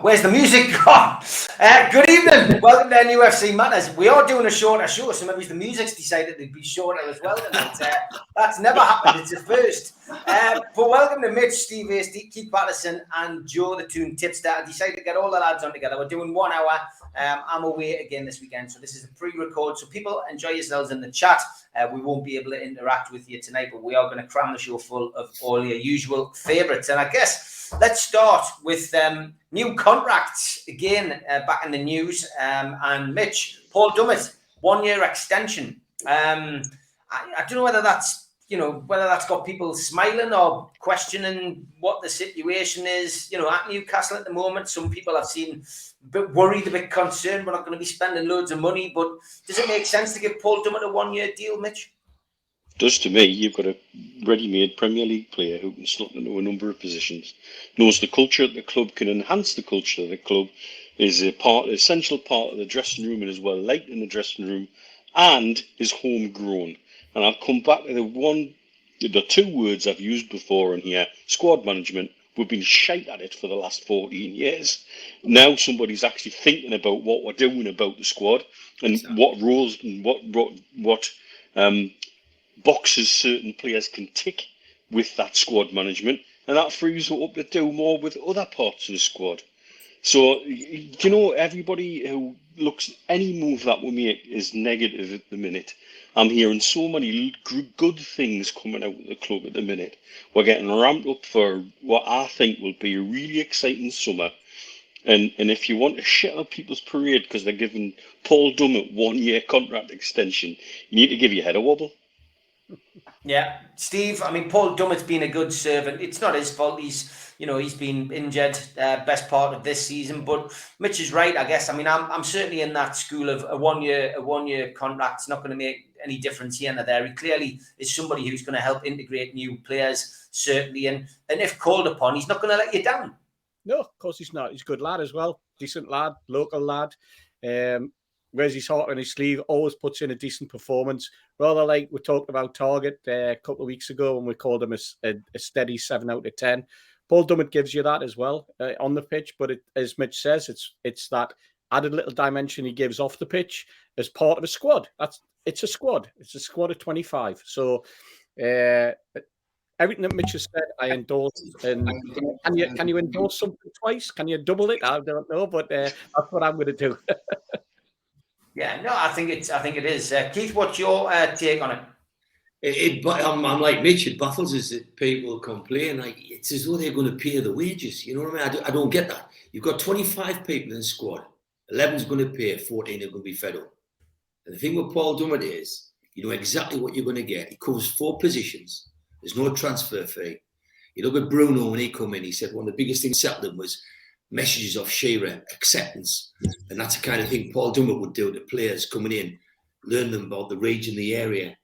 where's the music gone? Good evening. Welcome to NUFC Matters. We are doing a shorter show, so maybe the music's decided to be shorter as well tonight. That's never happened. It's a first. But welcome to Mitch, Steve Hastie, Keith Patterson, and Joe the Toon Tipster. I decided to get all the lads on together. We're doing 1 hour. I'm away again this weekend, so this is a pre-record. So people enjoy yourselves in the chat. We won't be able to interact with you tonight, but we are going to cram the show full of all your usual favourites. And I guess let's start with new contracts again back in the news. And Mitch, Paul Dummett, 1 year extension. I don't know whether that's got people smiling or questioning what the situation is. At Newcastle at the moment, some people I've seen a bit worried, a bit concerned. We're not going to be spending loads of money, but does it make sense to give Paul Dummett a 1 year deal, Mitch? Does to me. You've got a ready-made Premier League player who can slot into a number of positions, knows the culture at the club, can enhance the culture of the club, is essential part of the dressing room and as well liked in the dressing room, and is homegrown. And I'll come back to the two words I've used before in here: squad management. We've been shite at it for the last 14 years. Now somebody's actually thinking about what we're doing about the squad and what roles and what boxes certain players can tick with that squad management, and that frees up to do more with other parts of the squad. So, everybody who looks any move that we make is negative at the minute. I'm hearing so many good things coming out of the club at the minute. We're getting ramped up for what I think will be a really exciting summer. And if you want to shit on people's parade because they're giving Paul Dummett 1 year contract extension, you need to give your head a wobble. Yeah, Steve, Paul Dummett's been a good servant. It's not his fault. He's been injured best part of this season, but Mitch is right, I guess. I'm certainly in that school of a one year contract's not going to make any difference here and there. He clearly is somebody who's going to help integrate new players, certainly. And if called upon, he's not going to let you down. No, of course he's not. He's a good lad as well. Decent lad, local lad. Wears his heart on his sleeve, always puts in a decent performance. Rather like we talked about Target a couple of weeks ago when we called him a steady 7 out of 10. Paul Dummett gives you that as well on the pitch, but as Mitch says, it's that added little dimension he gives off the pitch as part of a squad. It's a squad. It's a squad of 25. So everything that Mitch has said, I endorse. And can you endorse something twice? Can you double it? I don't know, but that's what I'm going to do. Yeah, no, I think it is. Keith, what's your take on it? I'm like Mitch. It baffles us that people complain. Like it's as though they're going to pay the wages. You know what I mean? I don't get that. You've got 25 people in the squad. 11's going to pay. 14 are going to be fed up. And the thing with Paul Dummett is, you know exactly what you're going to get. He covers 4 positions. There's no transfer fee. You look at Bruno when he come in. He said one of the biggest things settled him was messages of Shearer, acceptance. And that's the kind of thing Paul Dummett would do to players coming in, learn them about the region, the area.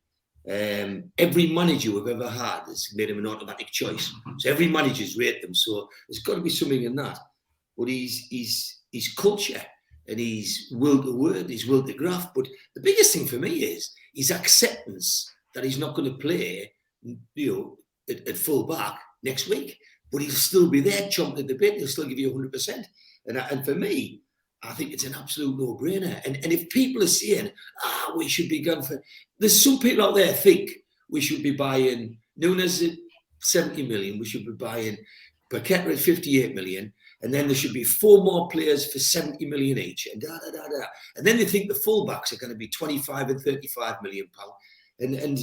Every manager we've ever had has made him an automatic choice. So every manager's rate them. So there's got to be something in that. But his culture and his will to word, his will to graft. But the biggest thing for me is his acceptance that he's not going to play, at full back next week. But he'll still be there, chomping at the bit. He'll still give you 100%. And for me, I think it's an absolute no-brainer. And if people are saying, we should be going for... There's some people out there think we should be buying Nunes at 70 million. We should be buying Paqueta at 58 million. And then there should be 4 more players for 70 million each. And da-da-da-da. And then they think the fullbacks are going to be 25 and 35 million pounds. And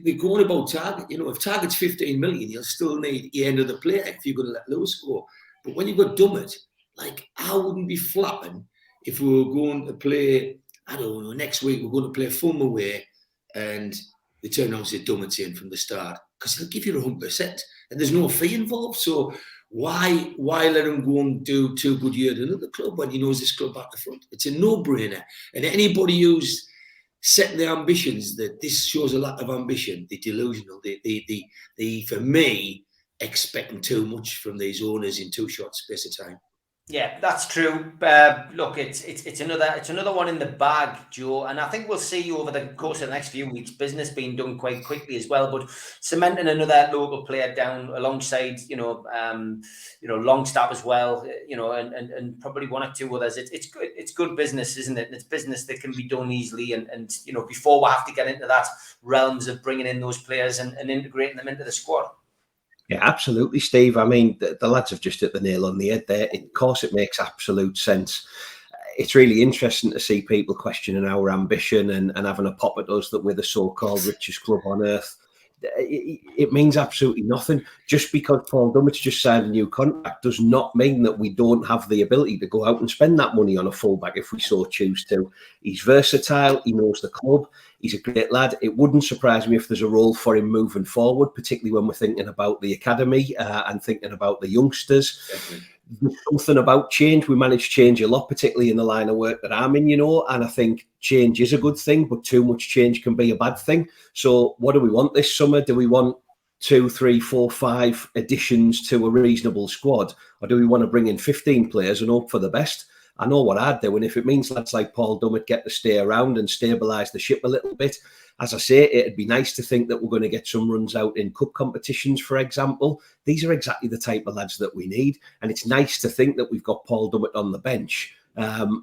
they're going about Target. If Target's 15 million, you'll still need the end of the player if you're going to let Lewis go. But when you've got Dummett, I wouldn't be flapping if we were going to play, I don't know, next week we're going to play Fulham away and they turn around and say Dummett's in from the start because they'll give you 100% and there's no fee involved. So why let him go and do 2 good years at another club when he knows this club at the front? It's a no-brainer. And anybody who's setting their ambitions, that this shows a lack of ambition, they're delusional. They for me, expecting too much from these owners in too short space of time. Yeah, that's true. Look, it's another one in the bag, Joe, and I think we'll see over the course of the next few weeks business being done quite quickly as well. But cementing another local player down alongside, Longstaff as well, and probably one or two others. It's good business, isn't it? And it's business that can be done easily, and before we have to get into that realms of bringing in those players and integrating them into the squad. Yeah, absolutely, Steve. I mean, the lads have just hit the nail on the head there. Of course, it makes absolute sense. It's really interesting to see people questioning our ambition and having a pop at us that we're the so-called richest club on earth. It means absolutely nothing. Just because Paul Dummett's just signed a new contract does not mean that we don't have the ability to go out and spend that money on a fullback if we so choose to. He's versatile. He knows the club. He's a great lad. It wouldn't surprise me if there's a role for him moving forward, particularly when we're thinking about the academy and thinking about the youngsters. Definitely. There's something about change. We manage change a lot, particularly in the line of work that I'm in, and I think change is a good thing, but too much change can be a bad thing. So what do we want this summer? Do we want 2, 3, 4, 5 additions to a reasonable squad? Or do we want to bring in 15 players and hope for the best? I know what I'd do. And if it means lads like Paul Dummett get to stay around and stabilise the ship a little bit, as I say, it'd be nice to think that we're going to get some runs out in cup competitions, for example. These are exactly the type of lads that we need. And it's nice to think that we've got Paul Dummett on the bench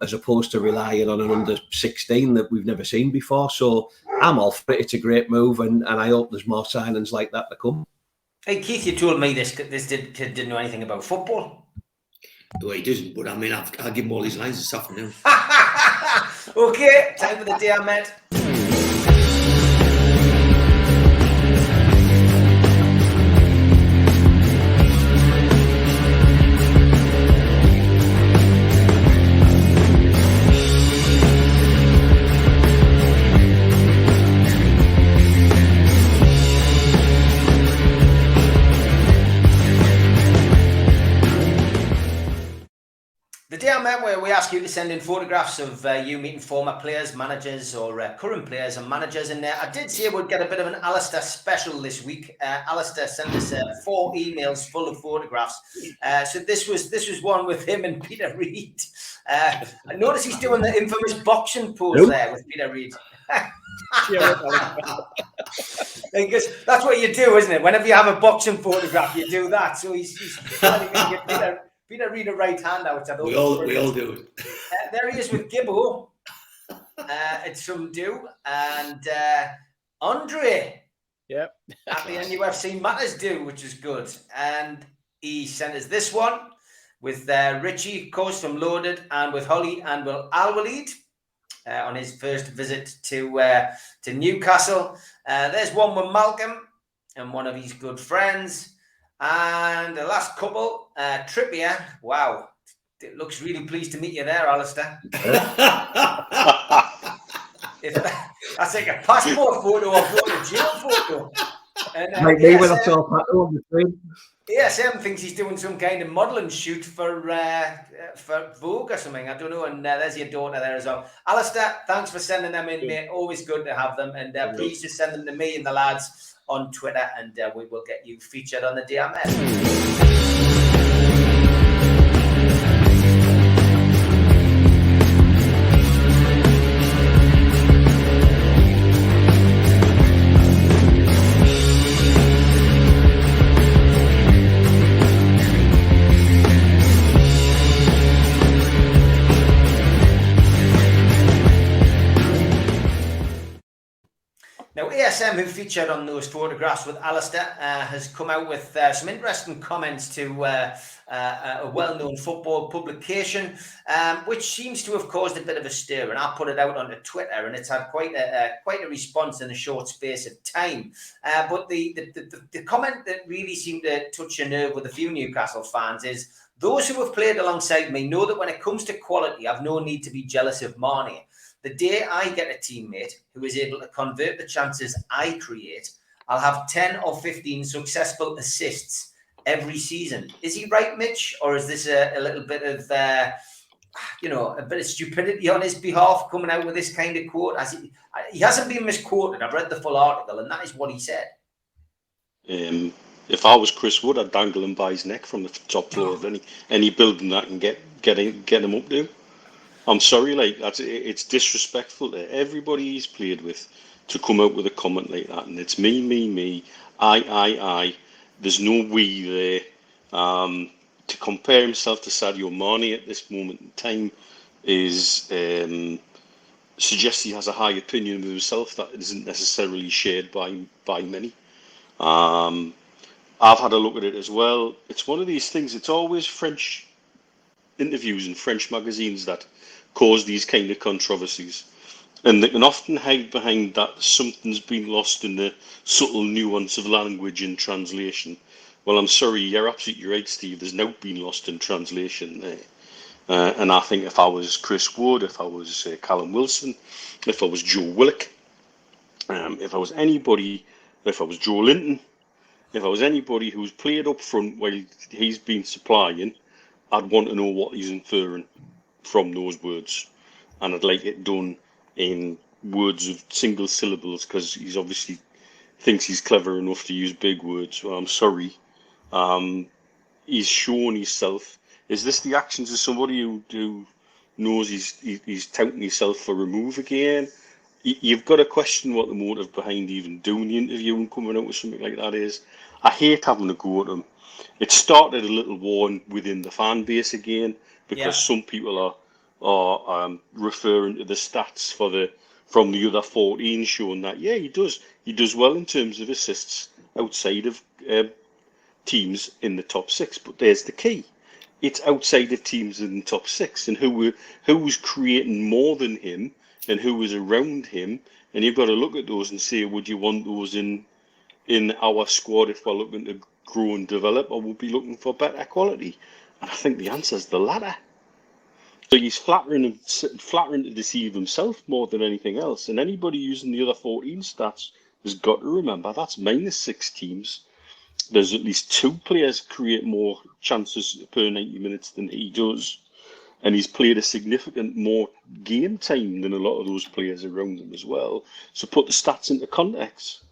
as opposed to relying on an under-16 that we've never seen before. So I'm all for it. It's a great move, and I hope there's more signings like that to come. Hey, Keith, you told me this kid didn't know anything about football. Well, he doesn't, but I mean, I'll give him all these lines this afternoon. Okay, time for the day I met. The day I met, where we ask you to send in photographs of you meeting former players, managers, or current players and managers. And I did say we'd get a bit of an Alistair special this week. Alistair sent us 4 emails full of photographs. So this was one with him and Peter Reid. I notice he's doing the infamous boxing pose there with Peter Reid. Because that's what you do, isn't it? Whenever you have a boxing photograph, you do that. So he's trying to get Peter Reid a right hand out. We all do it. There he is with Gibbo. It's from Do and Andre. Yep. At the NUFC Matters Do, which is good. And he sent us this one with Richie, of course, from Loaded, and with Holly and Will Al-Walid on his first visit to Newcastle. There's one with Malcolm and one of his good friends. And the last couple, Trippier. Wow. It looks really pleased to meet you there, Alistair. That's like a passport photo or a jail photo. And, ASM thinks he's doing some kind of modelling shoot for Vogue or something. I don't know. And there's your daughter there as well. Alistair, thanks for sending them in, mate. Always good to have them. And please just send them to me and the lads on Twitter, and we will get you featured on the Day I Met. Now, ASM, who featured on those photographs with Alistair, has come out with some interesting comments to a well-known football publication, which seems to have caused a bit of a stir. And I put it out onto Twitter, and it's had quite a response in a short space of time. But the comment that really seemed to touch a nerve with a few Newcastle fans is, those who have played alongside me know that when it comes to quality, I've no need to be jealous of Marnie. The day I get a teammate who is able to convert the chances I create, I'll have 10 or 15 successful assists every season. Is he right, Mitch? Or is this a little bit of, a bit of stupidity on his behalf coming out with this kind of quote? He hasn't been misquoted. I've read the full article, and that is what he said. If I was Chris Wood, I'd dangle him by his neck from the top floor of any building that can get get him up to. I'm sorry, like it's disrespectful to everybody he's played with to come out with a comment like that, and it's me, I. There's no we there. To compare himself to Sadio Mane at this moment in time is suggests he has a high opinion of himself that isn't necessarily shared by many. I've had a look at it as well. It's one of these things. It's always French interviews in French magazines that cause these kind of controversies, and they can often hide behind that something's been lost in the subtle nuance of language in translation. Well, I'm sorry, you're absolutely right, Steve. There's now been lost in translation there. And I think if I was Chris Wood, if I was Callum Wilson, if I was Joe Willock, if I was anybody, if I was Joe Linton, if I was anybody who's played up front while he's been supplying, I'd want to know what he's inferring from those words. And I'd like it done in words of single syllables, because he's obviously thinks he's clever enough to use big words. Well, I'm sorry. He's shown himself. Is this the actions of somebody who knows he's touting himself for a move again? You've got to question what the motive behind even doing the interview and coming out with something like that is. I hate having to go at him. It started a little war within the fan base again, because some people are referring to the stats from the other 14, showing that he does well in terms of assists outside of teams in the top 6. But there's the key. It's outside of teams in the top 6, and who was creating more than him and who was around him, and you've got to look at those and say, would you want those in our squad if we're looking to grow and develop, or we'll be looking for better quality? And I think the answer is the latter. So he's flattering to deceive himself more than anything else. And anybody using the other 14 stats has got to remember that's -6 teams. There's at least 2 players create more chances per 90 minutes than he does. And he's played a significant more game time than a lot of those players around him as well. So put the stats into context.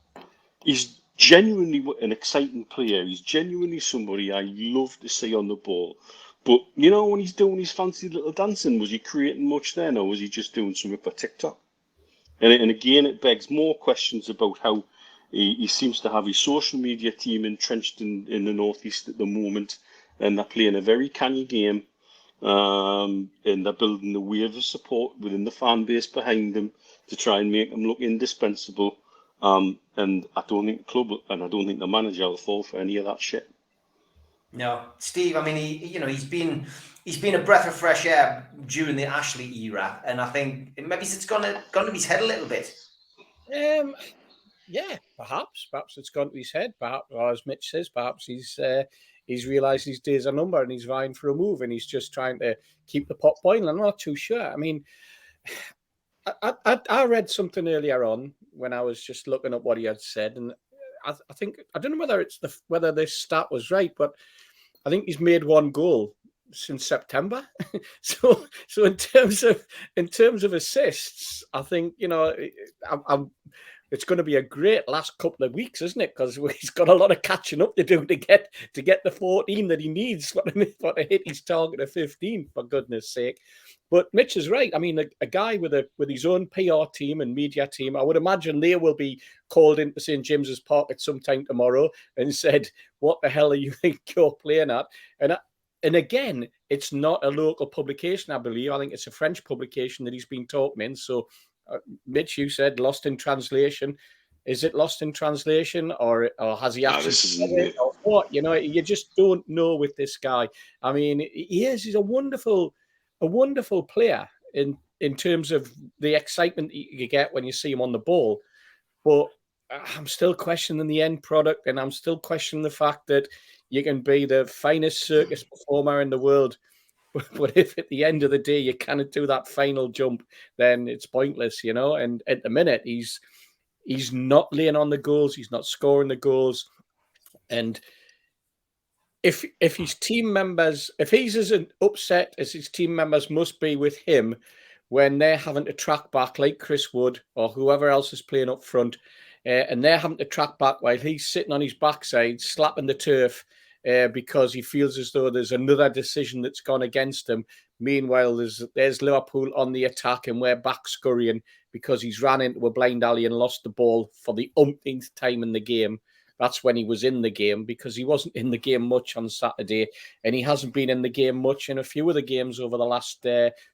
He's genuinely an exciting player. He's genuinely somebody I love to see on the ball. But, when he's doing his fancy little dancing, was he creating much then, or was he just doing something for TikTok? And again, it begs more questions about how he seems to have his social media team entrenched in the Northeast at the moment, and they're playing a very canny game, and they're building a wave of support within the fan base behind them to try and make them look indispensable. And I don't think the club and I don't think the manager will fall for any of that shit. No, Steve. I mean, he's been a breath of fresh air during the Ashley era, and I think maybe it's gone to his head a little bit. Yeah, perhaps it's gone to his head. Perhaps, or as Mitch says, perhaps he's realised his days are numbered and he's vying for a move, and he's just trying to keep the pot boiling. I'm not too sure. I mean, I read something earlier on when I was just looking up what he had said, and I think I don't know whether this stat was right, but I think he's made 1 goal since September. so in terms of assists, I think it's going to be a great last couple of weeks, isn't it? Because he's got a lot of catching up to do to get the 14 that he needs for to hit his target of 15. For goodness sake! But Mitch is right. I mean, a guy with his own PR team and media team, I would imagine they will be called into St. James's Park at some time tomorrow and said, "What the hell are you think you're playing at?" And again, it's not a local publication, I believe. I think it's a French publication that he's been talking in. So, Mitch, you said lost in translation. Is it lost in translation, or has he actually said it, or what? You just don't know with this guy. I mean, he's a wonderful player in terms of the excitement you get when you see him on the ball. But I'm still questioning the end product, and I'm still questioning the fact that you can be the finest circus performer in the world, but if at the end of the day you cannot do that final jump, then it's pointless, And at the minute, he's not laying on the goals, he's not scoring the goals, and if his team members, if he's as upset as his team members must be with him when they're having to track back like Chris Wood or whoever else is playing up front, and they're having to track back while he's sitting on his backside slapping the turf because he feels as though there's another decision that's gone against him. Meanwhile, there's Liverpool on the attack and we're back scurrying because he's ran into a blind alley and lost the ball for the umpteenth time in the game. That's when he was in the game, because he wasn't in the game much on Saturday, and he hasn't been in the game much in a few of the games over the last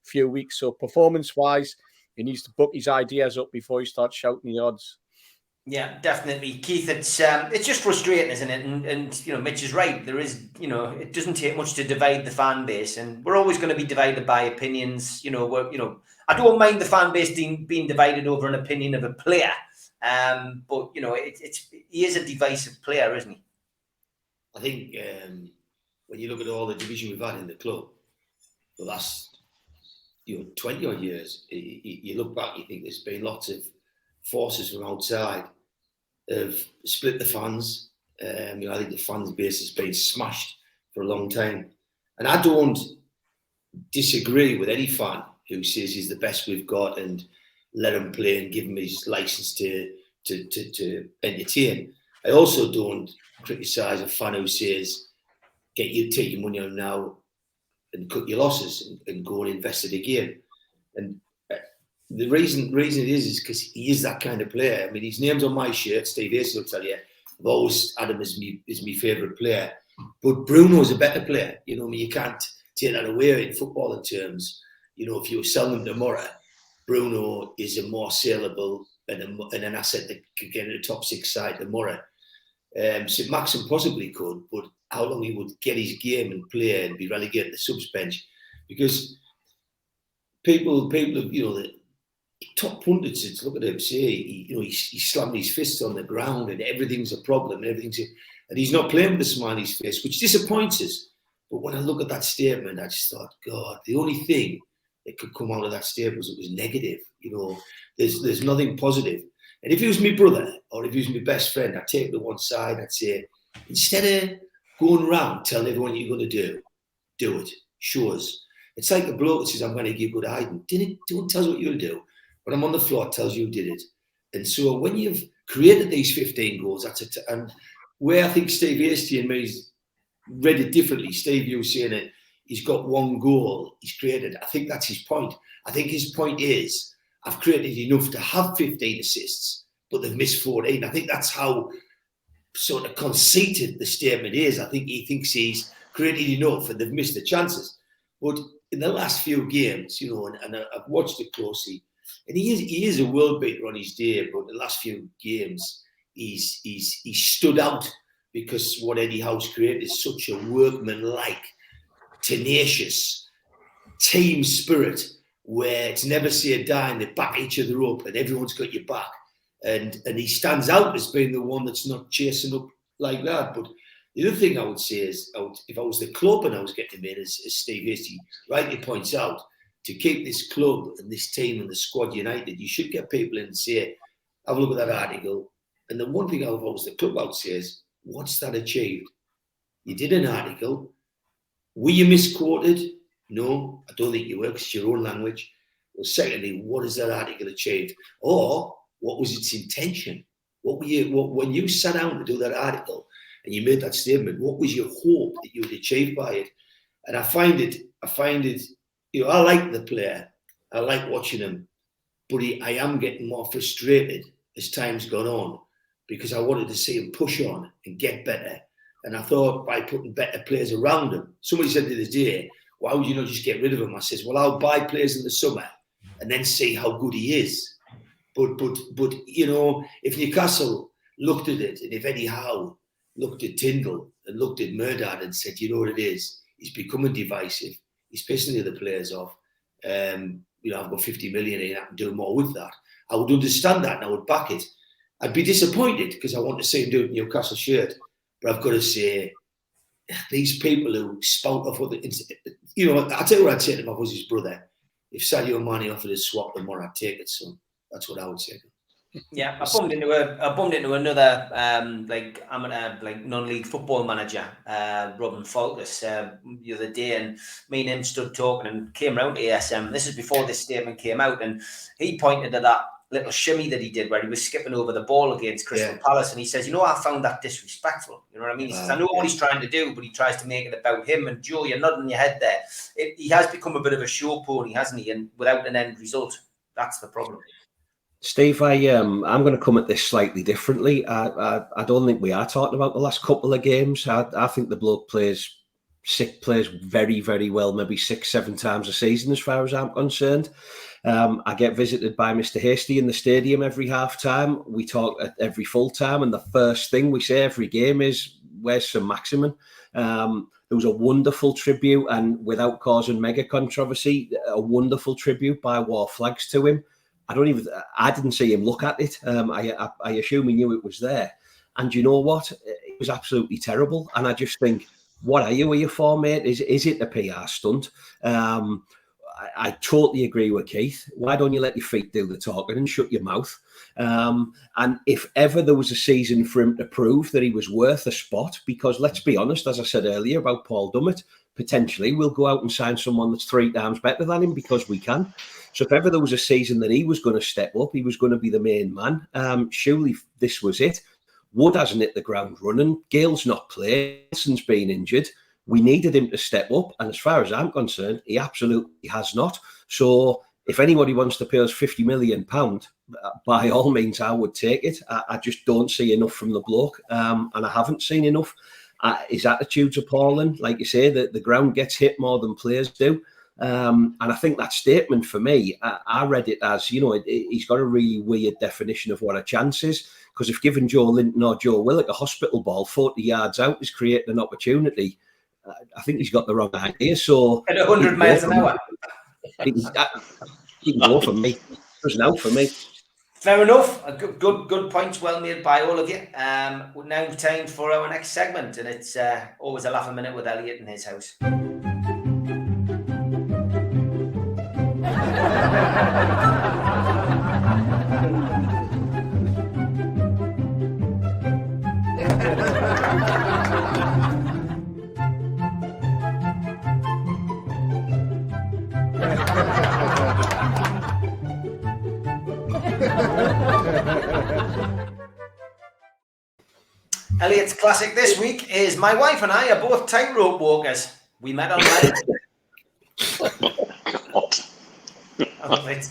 few weeks. So performance-wise, he needs to book his ideas up before he starts shouting the odds. Yeah, definitely, Keith. It's just frustrating, isn't it? And you know, Mitch is right. There is, you know, it doesn't take much to divide the fan base, and we're always going to be divided by opinions. You know, I don't mind the fan base being divided over an opinion of a player, but you know, he is a divisive player, isn't he? I think when you look at all the division we've had in the club the last 20 odd years, you look back, you think there's been lots of forces from outside have split the fans. I think the fans base has been smashed for a long time, and I don't disagree with any fan who says he's the best we've got and let him play and give him his license to entertain. I also don't criticise a fan who says take your money on now and cut your losses and go and invest it again. And the reason it is because he is that kind of player. I mean, his name's on my shirt. Steve Hastie will tell you, I've always had him as my favourite player. But Bruno's a better player. You know, I mean, you can't take that away in footballing terms. You know, if you were selling him tomorrow, Bruno is a more saleable and an asset that could get in the top 6 side tomorrow. St. Maxim possibly could, but how long he would get his game and play and be relegated to the subs bench? Because people, you know, the top pundits look at him say, he slammed his fists on the ground and everything's a problem, and he's not playing with a smile on his face, which disappoints us. But when I look at that statement, I just thought, God, the only thing that could come out of that statement was it was negative. You know, there's nothing positive. And if he was my brother or if he was my best friend, I'd take it to one side. I'd say, instead of going around telling everyone what you're going to do it. Show us. It's like the bloke that says, I'm going to give good hiding. Don't tell us what you're going to do. But I'm on the floor, tells you who did it. And so when you've created these 15 goals, and where I think Steve Hastie and me read it differently. Steve, you were saying it, he's got 1 goal he's created. I think that's his point. I think his point is, I've created enough to have 15 assists, but they've missed 14. I think that's how sort of conceited the statement is. I think he thinks he's created enough and they've missed the chances. But in the last few games, you know, and I've watched it closely, and he is a world beater on his day, but the last few games, he's stood out because what Eddie Howe's created is such a workman-like, tenacious team spirit where it's never say a die and they back each other up and everyone's got your back. And he stands out as being the one that's not chasing up like that. But the other thing I would say is, if I was the club and I was getting him in, as Steve Hastie rightly points out, to keep this club and this team and the squad united, you should get people in and say, have a look at that article. And the one thing I would always the club out says, what's that achieved? You did an article. Were you misquoted? No, I don't think you were, because it's your own language. Well, secondly, what has that article achieved? Or what was its intention? When you sat down to do that article and you made that statement, what was your hope that you would achieve by it? And I find it, you know, I like the player. I like watching him, but I am getting more frustrated as time's gone on, because I wanted to see him push on and get better. And I thought by putting better players around him, somebody said the other day, why would you not just get rid of him? I says, well, I'll buy players in the summer and then see how good he is. But you know, if Newcastle looked at it, and if Eddie Howe looked at Tyndall and looked at Murdad and said, you know what it is, he's becoming divisive, he's pissing the other players off. You know, I've got 50 million and I can do more with that. I would understand that and I would back it. I'd be disappointed because I want to see him do it in Newcastle shirt. But I've got to say, these people who spout off other, you know, I'll tell you what I'd say to him if I was his brother. If Sadio Mane offered to swap them more, I'd take it, son. That's what I would say. Yeah, I bumped into another like amateur, like non-league football manager, Robin Falkus, the other day, and me and him stood talking and came round to ASM. This is before this statement came out, and he pointed to that little shimmy that he did where he was skipping over the ball against Crystal Palace, and he says, I found that disrespectful. You know what I mean? He says, I know what he's trying to do, but he tries to make it about him. And Joe, you're nodding your head there. He has become a bit of a show pony, hasn't he? And without an end result, that's the problem. Steve, I'm going to come at this slightly differently. I don't think we are talking about the last couple of games. I think the bloke plays very, very well, maybe 6-7 times a season as far as I'm concerned. I get visited by Mr. Hastie in the stadium every half time. We talk at every full time, and the first thing we say every game is, where's Sir Maximin? There was a wonderful tribute, and without causing mega controversy, a wonderful tribute by War Flags to him. I didn't see him look at it. I assume he knew it was there. And you know what? It was absolutely terrible. And I just think, what are you here for, mate? Is it a PR stunt? I totally agree with Keith. Why don't you let your feet do the talking and shut your mouth? And if ever there was a season for him to prove that he was worth a spot, because let's be honest, as I said earlier about Paul Dummett, potentially we'll go out and sign someone that's 3 times better than him because we can. So if ever there was a season that he was going to step up, he was going to be the main man. Surely this was it. Wood hasn't hit the ground running. Gale's not playing. Wilson's been injured. We needed him to step up. And as far as I'm concerned, he absolutely has not. So if anybody wants to pay us £50 million, by all means, I would take it. I just don't see enough from the bloke. And I haven't seen enough. His attitude's appalling. Like you say, the ground gets hit more than players do. And I think that statement for me, I read it as, he's got a really weird definition of what a chance is. Because if given Joe Linton or Joe Willock a hospital ball 40 yards out is creating an opportunity, I think he's got the wrong idea. So at 100 miles an hour, he can go for me. There's no for me. Fair enough. Good points, well made by all of you. Now time for our next segment, and it's always a laugh a minute with Elliot in his house. Elliot's classic this week is my wife and I are both tightrope walkers. We met online. I love it.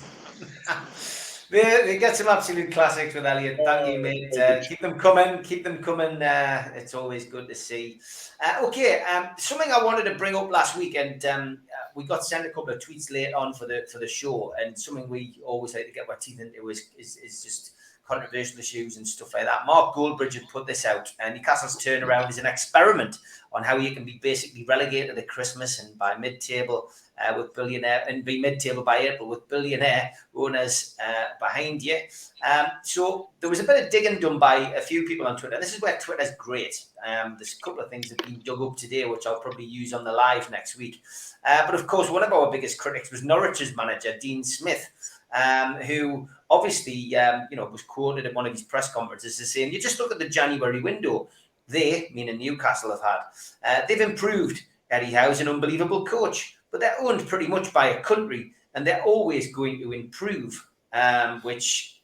We get some absolute classics with Elliot. Thank you, mate. Keep them coming. It's always good to see. Something I wanted to bring up last week, and we got sent a couple of tweets late on for the show, and something we always like to get our teeth into is just controversial issues and stuff like that. Mark Goldbridge had put this out, and Newcastle's turnaround is an experiment on how you can be basically relegated at Christmas and by mid-table with billionaire, and be mid-table by April with billionaire owners behind you. So there was a bit of digging done by a few people on Twitter. This is where Twitter's great. There's a couple of things that have been dug up today, which I'll probably use on the live next week. But of course, one of our biggest critics was Norwich's manager, Dean Smith, who obviously, was quoted at one of his press conferences as saying, you just look at the January window, they, meaning Newcastle, have had. They've improved. Eddie Howe's an unbelievable coach, but they're owned pretty much by a country, and they're always going to improve, which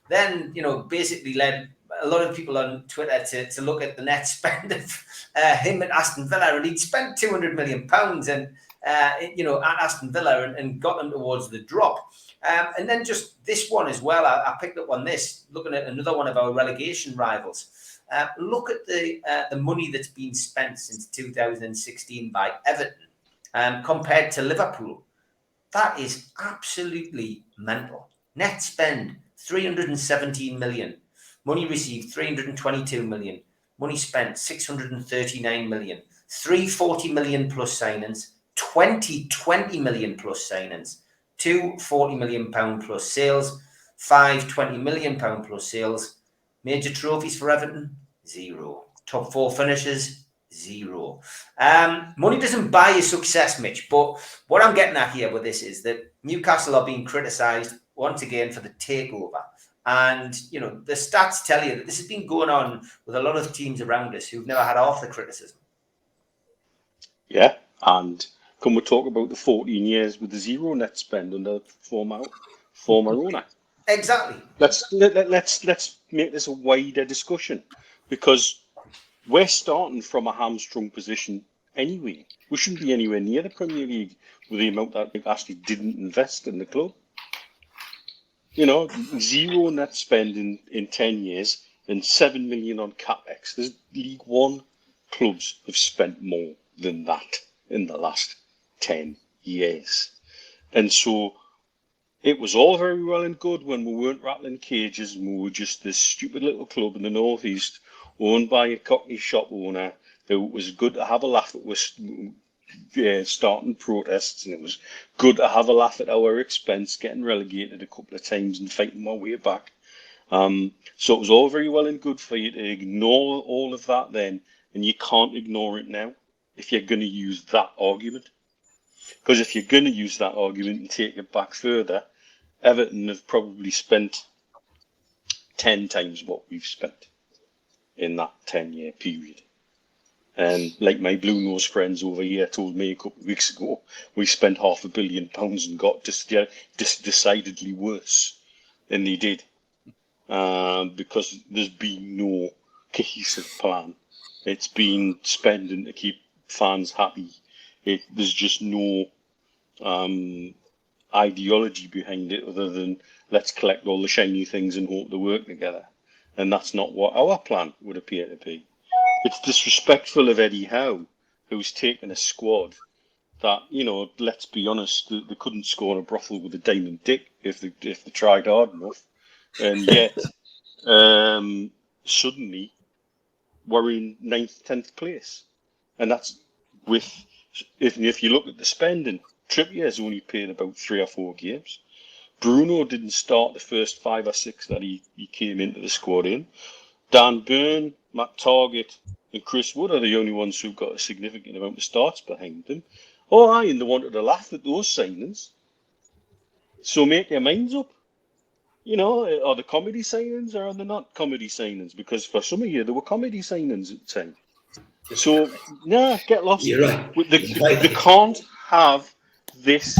then, basically led a lot of people on Twitter to look at the net spend of him at Aston Villa, and he'd spent £200 million at Aston Villa and got them towards the drop. And then just this one as well, I picked up on this, looking at another one of our relegation rivals. Look at the money that's been spent since 2016 by Everton compared to Liverpool. That is absolutely mental. Net spend, 317 million. Money received, 322 million. Money spent, 639 million. 340 million plus signings, 20 million plus signings. 2 £40 million plus sales, 5 £20 million plus sales. Major trophies for Everton, 0. Top 4 finishes, 0. Money doesn't buy you success, Mitch, but what I'm getting at here with this is that Newcastle are being criticised once again for the takeover And, the stats tell you that this has been going on with a lot of teams around us who've never had half the criticism. Yeah, and can we talk about the 14 years with the zero net spend under former owner? Exactly. Let's make this a wider discussion, because we're starting from a hamstrung position anyway. We shouldn't be anywhere near the Premier League with the amount that Hastie didn't invest in the club. Zero net spend in 10 years and 7 million on capex. There's League One clubs have spent more than that in the last 10 years. And so it was all very well and good when we weren't rattling cages and we were just this stupid little club in the northeast owned by a cockney shop owner who was good to have a laugh at. Starting protests, and it was good to have a laugh at our expense, getting relegated a couple of times and fighting my way back. So it was all very well and good for you to ignore all of that then, and you can't ignore it now if you're going to use that argument. Because if you're going to use that argument and take it back further, Everton have probably spent 10 times what we've spent in that 10-year period. And like my blue nose friends over here told me a couple of weeks ago, we spent £500 million and got decidedly worse than they did, because there's been no cohesive plan. It's been spending to keep fans happy. There's just no ideology behind it other than let's collect all the shiny things and hope they work together. And that's not what our plan would appear to be. It's disrespectful of Eddie Howe, who's taken a squad that, let's be honest, they couldn't score in a brothel with a diamond dick if they tried hard enough. And yet, suddenly, we're in 9th, 10th place. And that's if you look at the spending, Trippier's only played about 3 or 4 games. Bruno didn't start the first 5 or 6 that he came into the squad in. Dan Burn, Matt Targett, and Chris Wood are the only ones who've got a significant amount of starts behind them. And they wanted to laugh at those signings. So make your minds up. Are the comedy signings or are they not comedy signings? Because for some of you, there were comedy signings at the time. So, get lost. You're right. They can't have this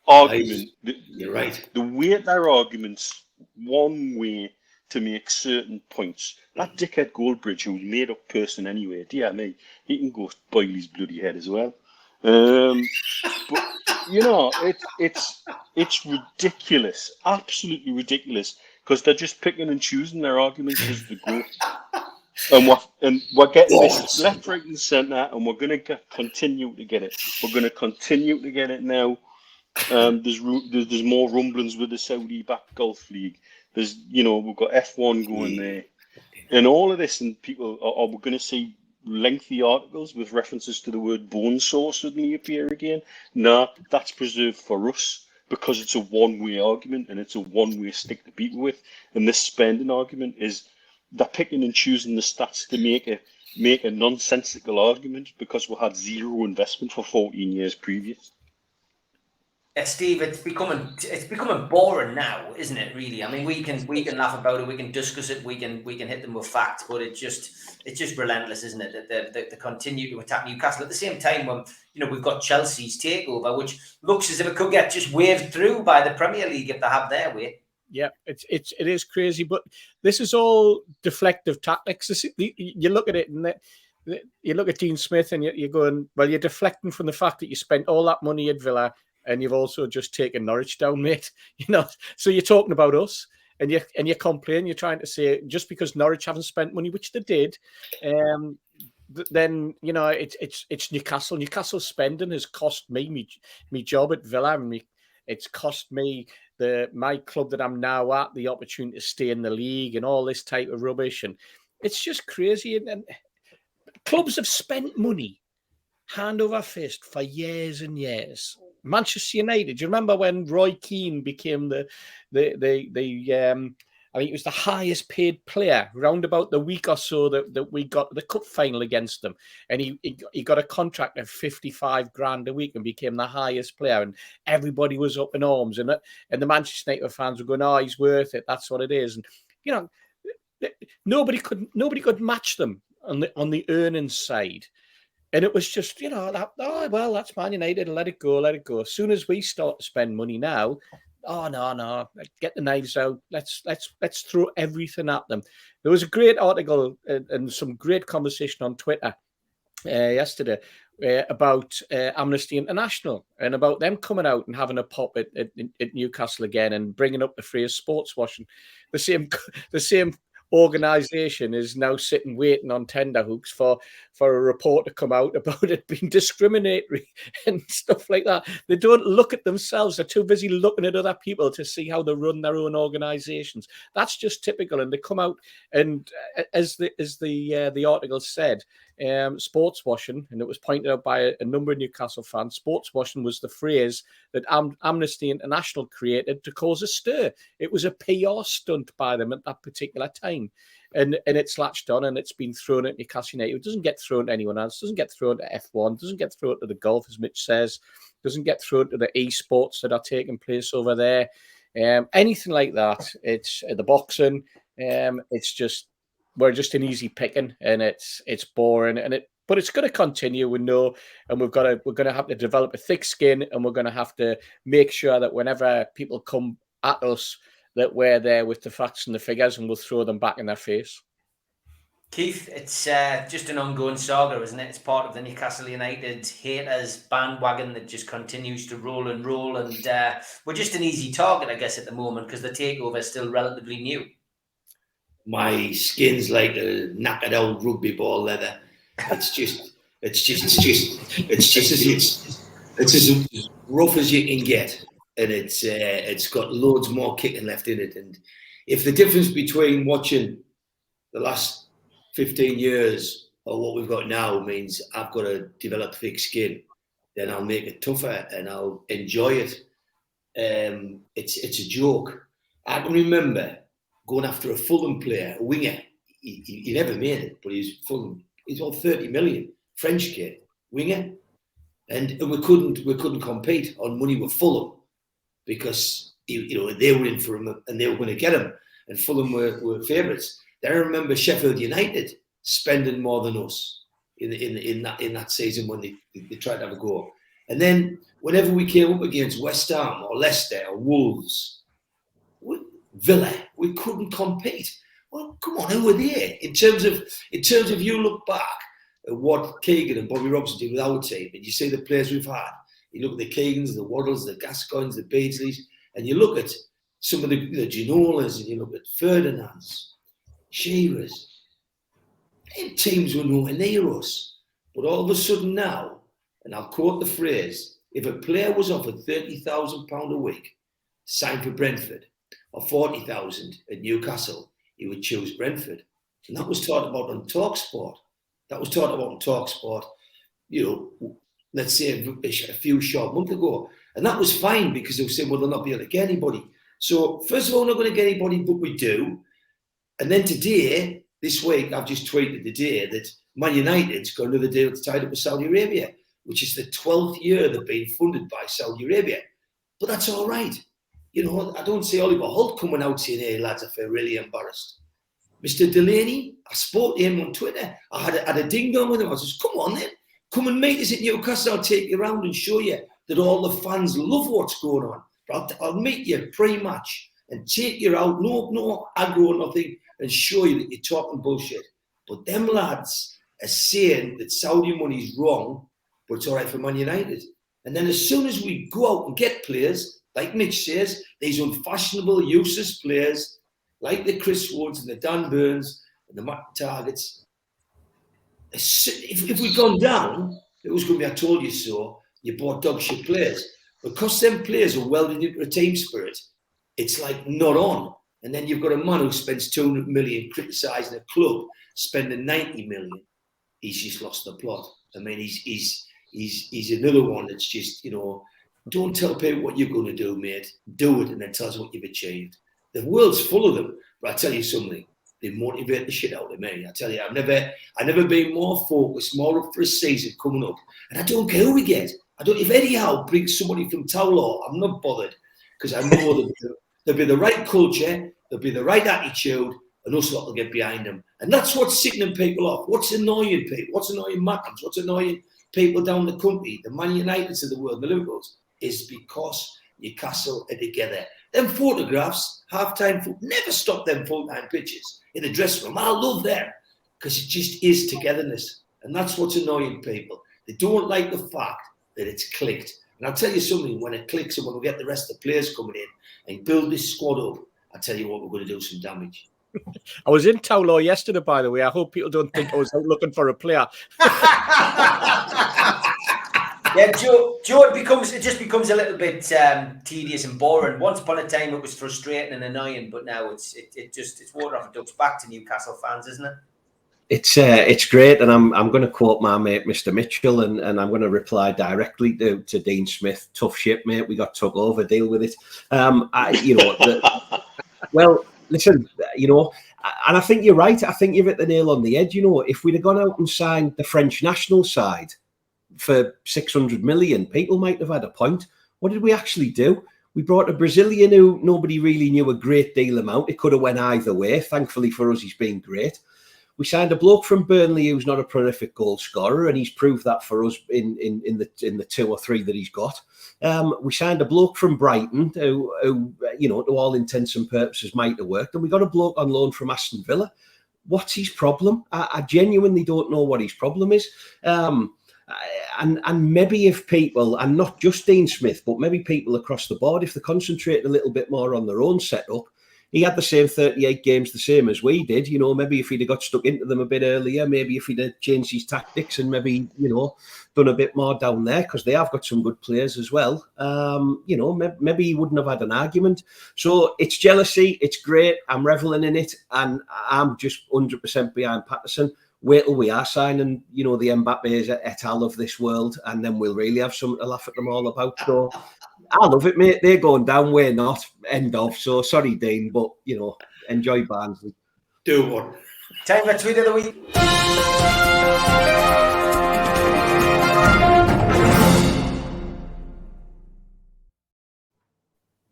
argument. You're right. The weight their arguments one way to make certain points. That dickhead Goldbridge, who's a made-up person anyway, dear me, he can go boil his bloody head as well. But it's ridiculous, absolutely ridiculous, because they're just picking and choosing their arguments as they go. And we're getting this left, right, and centre, and we're going to continue to get it. We're going to continue to get it now. There's more rumblings with the Saudi-backed Gulf League. There's, we've got F1 going there, and all of this, and people are we going to see lengthy articles with references to the word bone saw suddenly appear again? No, that's preserved for us because it's a one-way argument and it's a one-way stick to beat with. And this spending argument is they're picking and choosing the stats to make a nonsensical argument because we had zero investment for 14 years previous. Steve, it's becoming boring now, isn't it? Really, I mean, we can laugh about it, we can discuss it, we can hit them with facts, but it's just relentless, isn't it? That they continue to attack Newcastle at the same time when we've got Chelsea's takeover, which looks as if it could get just waved through by the Premier League if they have their way. Yeah, it is crazy, but this is all deflective tactics. You look at it and you look at Dean Smith and you're going, well, you're deflecting from the fact that you spent all that money at Villa. And you've also just taken Norwich down, mate. So you're talking about us, and you complain. You're trying to say just because Norwich haven't spent money, which they did, then it's Newcastle. Newcastle's spending has cost me job at Villa, and it's cost me my club that I'm now at the opportunity to stay in the league and all this type of rubbish, and it's just crazy. And clubs have spent money hand over fist for years and years. Manchester United. Do you remember when Roy Keane became the I think he was the highest paid player round about the week or so that we got the cup final against them. And he got a contract of 55 grand a week and became the highest player. And everybody was up in arms. And the Manchester United fans were going, oh, he's worth it. That's what it is. And, you know, nobody could match them on the earnings side. And it was just, you know, that's Man United, let it go. As soon as we start to spend money now, oh no, get the knives out. Let's throw everything at them. There was a great article and some great conversation on Twitter yesterday about Amnesty International and about them coming out and having a pop at Newcastle again and bringing up the phrase sports washing. The same organisation is now sitting waiting on tenterhooks for a report to come out about it being discriminatory and stuff like that. They don't look at themselves. They're too busy looking at other people to see how they run their own organisations. That's just typical. And they come out and, as the article said, sports washing, and it was pointed out by a number of Newcastle fans, sports washing was the phrase that Amnesty International created to cause a stir. It was a PR stunt by them at that particular time. And it's latched on and it's been thrown at Newcastle United. It doesn't get thrown to anyone else. It doesn't get thrown to F1. It doesn't get thrown to the golf, as Mitch says. It doesn't get thrown to the esports that are taking place over there. Anything like that. It's the boxing. It's just, we're just an easy picking, and it's boring, but it's going to continue. We know, and we're going to have to develop a thick skin, and we're going to have to make sure that whenever people come at us, that we're there with the facts and the figures, and we'll throw them back in their face. Keith, it's just an ongoing saga, isn't it? It's part of the Newcastle United haters bandwagon that just continues to roll, and we're just an easy target, I guess, at the moment because the takeover is still relatively new. My skin's like a knackered old rugby ball leather. It's as rough as you can get, and it's got loads more kicking left in it. And if the difference between watching the last 15 years or what we've got now means I've got to develop thick skin, then I'll make it tougher and I'll enjoy it. It's a joke. I can remember going after a Fulham player, a winger. He never made it, but he's Fulham. He's on 30 million, French kid, winger, and we couldn't compete on money with Fulham because they were in for him and they were going to get him, and Fulham were favourites. Then I remember Sheffield United spending more than us in that season when they tried to have a go, and then whenever we came up against West Ham or Leicester or Wolves, Villa, we couldn't compete. Well, come on, who were they? In terms of you look back at what Keegan and Bobby Robson did with our team, and you see the players we've had. You look at the Keegans, the Waddles, the Gascoignes, the Beadsleys, and you look at some of the Ginolas, and you look at Ferdinands, Shearers. Them teams were nowhere near us. But all of a sudden now, and I'll quote the phrase, if a player was offered £30,000 a week, signed for Brentford, or 40,000 at Newcastle, he would choose Brentford. And that was talked about on TalkSport. Let's say a few short months ago. And that was fine because they were saying, well, they'll not be able to get anybody. So first of all, we're not going to get anybody, but we do. And then today, this week, I've just tweeted today that Man United's got another deal tied up with Saudi Arabia, which is the 12th year they've been funded by Saudi Arabia. But that's all right. I don't see Oliver Holt coming out saying, hey, lads, I feel really embarrassed. Mr. Delaney, I spoke to him on Twitter. I had a ding-dong with him. I said, come on then. Come and meet us at Newcastle. I'll take you around and show you that all the fans love what's going on. I'll meet you pre-match and take you out. No aggro, nothing, and show you that you're talking bullshit. But them lads are saying that Saudi money is wrong, but it's all right for Man United. And then as soon as we go out and get players, like Mitch says, these unfashionable, useless players, like the Chris Woods and the Dan Burns and the Matt Targets, if we'd gone down, it was going to be, I told you so, you bought dog shit players. Because them players are welded into a team spirit, it's like not on. And then you've got a man who spends 200 million criticising a club, spending 90 million. He's just lost the plot. I mean, he's another one that's just, don't tell people what you're going to do, mate. Do it and then tell us what you've achieved. The world's full of them. But I tell you something, they motivate the shit out of me. I tell you, I've never been more focused, more up for a season coming up. And I don't care who we get. If Eddie Howe brings somebody from Towler, I'm not bothered, because I know there'll be the right culture, there'll be the right attitude, and us lot will get behind them. And that's what's sickening people off. What's annoying people? What's annoying Mackhams? What's annoying people down the country, the Man Uniteds of the world, the Liverpools, is because Newcastle are together. Them photographs, half-time, never stop them full-time pitches in the dressing room. I love them, because it just is togetherness. And that's what's annoying people. They don't like the fact that it's clicked. And I'll tell you something, when it clicks and when we get the rest of the players coming in and build this squad up, I'll tell you what, we're going to do some damage. I was in Towler yesterday, by the way. I hope people don't think I was out looking for a player. Yeah, Joe, it just becomes a little bit tedious and boring. Once upon a time, it was frustrating and annoying, but now it's water off a duck's back to Newcastle fans, isn't it? It's great, and I'm going to quote my mate, Mr. Mitchell, and I'm going to reply directly to Dean Smith. Tough shit, mate. We got took over. Deal with it. Well, listen, and I think you're right. I think you've hit the nail on the head. If we'd have gone out and signed the French national side for 600 million, people might have had a point. What did we actually do? We brought a Brazilian who nobody really knew a great deal about. It could have went either way. Thankfully for us, he's been great. We signed a bloke from Burnley who's not a prolific goal scorer, and he's proved that for us in the 2 or 3 that he's got. We signed a bloke from Brighton who to all intents and purposes might have worked, and we got a bloke on loan from Aston Villa. What's his problem? I genuinely don't know what his problem is. And maybe if people, and not just Dean Smith, but maybe people across the board, if they concentrate a little bit more on their own setup. He had the same 38 games, the same as we did. Maybe if he'd have got stuck into them a bit earlier, maybe if he'd have changed his tactics and maybe, done a bit more down there, because they have got some good players as well. Maybe he wouldn't have had an argument. So it's jealousy. It's great. I'm reveling in it. And I'm just 100% behind Patterson. Wait till we are signing, the Mbappes et al. Of this world, and then we'll really have something to laugh at them all about. So I love it, mate. They're going down, we're not. End of. So sorry, Dean, but, enjoy Barnsley. Do one. Time for Tweet of the Week.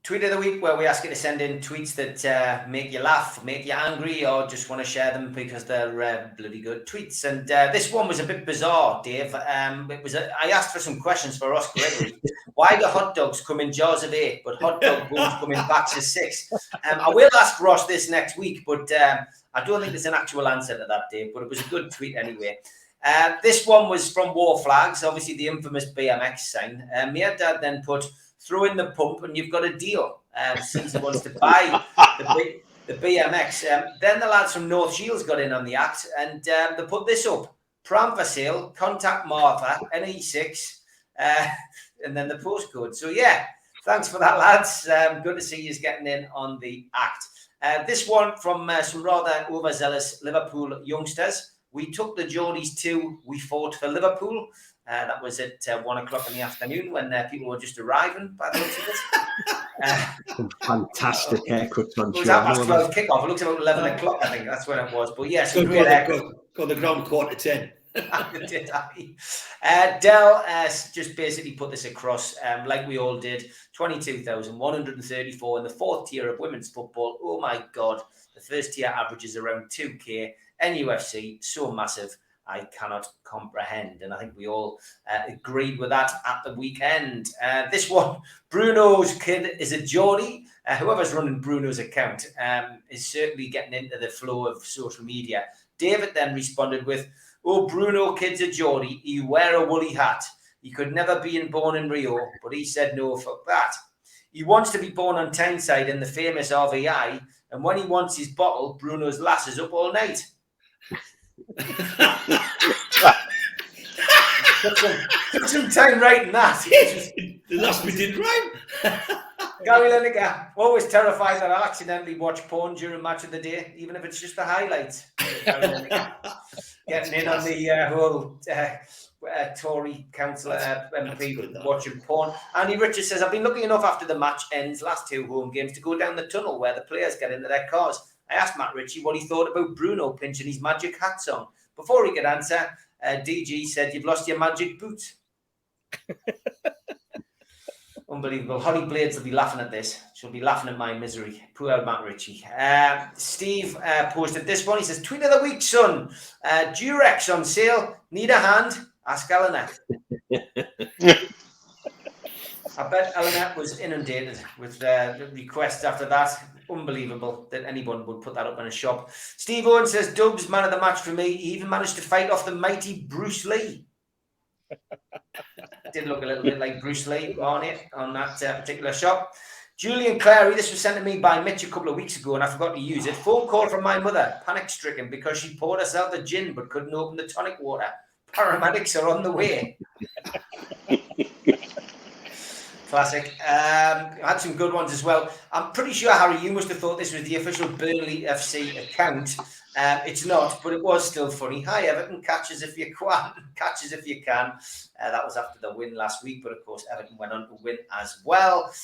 Tweet of the Week, where we ask you to send in tweets that make you laugh, make you angry, or just want to share them because they're bloody good tweets. And this one was a bit bizarre, Dave. I asked for some questions for Ross Gregory. Why do hot dogs come in jars of 8, but hot dog bones come in batches of 6? I will ask Ross this next week, but I don't think there's an actual answer to that, Dave. But it was a good tweet anyway. This one was from War Flags, obviously the infamous BMX sign. My dad then put, throw in the pump and you've got a deal. Since he wants to buy the BMX. Then the lads from North Shields got in on the act and they put this up. Pram for sale, contact Martha, NE6, and then the postcode. So yeah, thanks for that, lads. Good to see you getting in on the act. This one from some rather overzealous Liverpool youngsters. We took the Geordies to, we fought for Liverpool. That was at 1 o'clock in the afternoon when people were just arriving by the looks of it. Fantastic haircuts on It was half 12 kickoff. It looks about 11 o'clock, I think. That's when it was. But yes, great haircut. Got the ground 9:45. Dell just basically put this across, like we all did. 22,134 in the 4th tier of women's football. Oh my God. The first tier averages around 2K. NUFC, so massive. I cannot comprehend. And I think we all agreed with that at the weekend. This one, Bruno's kid is a Geordie. Whoever's running Bruno's account is certainly getting into the flow of social media. David then responded with, oh, Bruno kid's a Geordie. He wear a woolly hat. He could never be born in Rio, but he said no, fuck that. He wants to be born on Tyneside in the famous RVI. And when he wants his bottle, Bruno's lass is up all night. Took some time writing that. The last bit didn't rhyme. Gary Lineker, always terrified that I'll accidentally watch porn during match of the day, even if it's just the highlights. Getting in on the whole Tory councillor MP watching porn. Andy Richards says, I've been lucky enough after the match ends, last 2 home games, to go down the tunnel where the players get into their cars. I asked Matt Ritchie what he thought about Bruno pinching his magic hat song. Before he could answer, DG said, "You've lost your magic boot." Unbelievable. Holly Blades will be laughing at this. She'll be laughing at my misery. Poor old Matt Ritchie. Steve posted this one. He says, "Tweet of the week, son. Durex on sale. Need a hand? Ask Eleanor." I bet Eleanor was inundated with requests after that. Unbelievable that anyone would put that up in a shop. Steve Owen says, "Dubs, man of the match for me. He even managed to fight off the mighty Bruce Lee." Did look a little bit like Bruce Lee on it, on that particular shot. Julian Clary, this was sent to me by Mitch a couple of weeks ago and I forgot to use it. Phone call from my mother, panic-stricken because she poured herself a gin but couldn't open the tonic water. Paramedics are on the way. Classic. Had some good ones as well. I'm pretty sure, Harry, you must have thought this was the official Burnley FC account. It's not, but it was still funny. Hi, Everton. Catch us if you can. Catch us if you can. That was after the win last week, but of course, Everton went on to win as well.